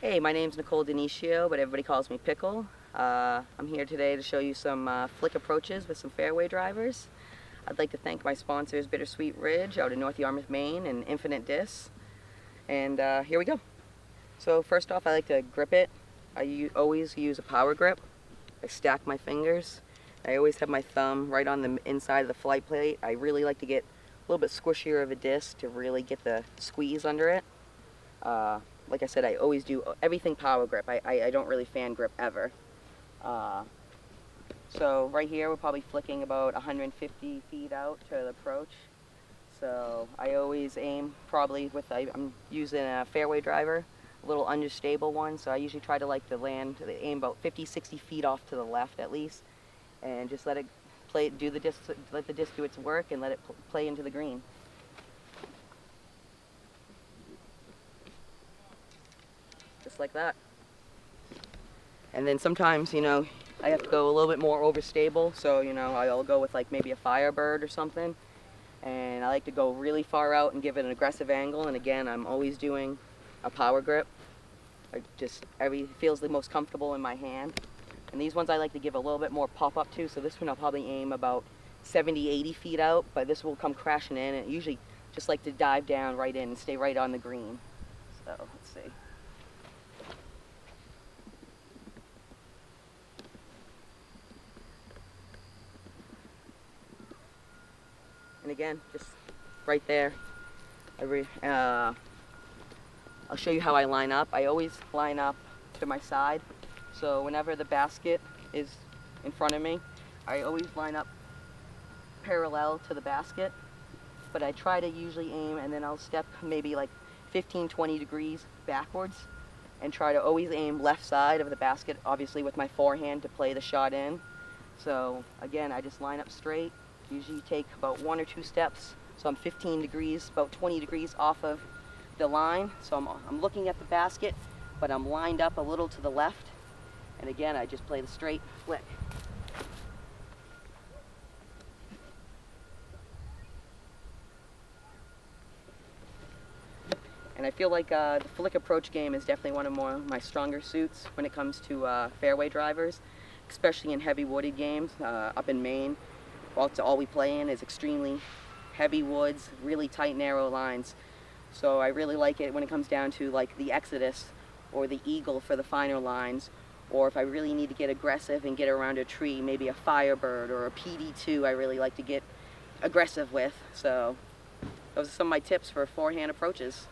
Hey, my name's Nicole Dionisio, but everybody calls me Pickle. I'm here today to show you some flick approaches with some fairway drivers. I'd like to thank my sponsors, Bittersweet Ridge out in North Yarmouth, Maine, and Infinite Disc. And here we go. So first off, I like to grip it. I always use a power grip. I stack my fingers. I always have my thumb right on the inside of the flight plate. I really like to get a little bit squishier of a disc to really get the squeeze under it. Like I said, I always do everything power grip. I don't really fan grip ever. So right here we're probably flicking about 150 feet out to the approach. So I always aim probably with, I'm using a fairway driver, a little understable one, so I usually try to aim about 50, 60 feet off to the left at least, and just let it play, let the disc do its work and let it play into the green. Just like that. And then sometimes, I have to go a little bit more overstable, so, I'll go with like maybe a Firebird or something. And I like to go really far out and give it an aggressive angle, and again, I'm always doing a power grip. It feels the most comfortable in my hand. And these ones I like to give a little bit more pop up to, so this one I'll probably aim about 70, 80 feet out, but this will come crashing in, and usually just like to dive down right in and stay right on the green. So, let's see. And again, just right there, I'll show you how I line up. I always line up to my side, so whenever the basket is in front of me, I always line up parallel to the basket, but I try to usually aim, and then I'll step maybe like 15, 20 degrees backwards and try to always aim left side of the basket, obviously with my forehand to play the shot in. So again, I just line up straight. Usually take about 1 or 2 steps, so I'm 15 degrees, about 20 degrees off of the line. So I'm looking at the basket, but I'm lined up a little to the left. And again, I just play the straight flick. And I feel like the flick approach game is definitely one of my stronger suits when it comes to fairway drivers, especially in heavy wooded games up in Maine. All we play in is extremely heavy woods, really tight, narrow lines. So I really like it when it comes down to like the Exodus or the Eagle for the finer lines, or if I really need to get aggressive and get around a tree, maybe a Firebird or a PD2 I really like to get aggressive with. So those are some of my tips for forehand approaches.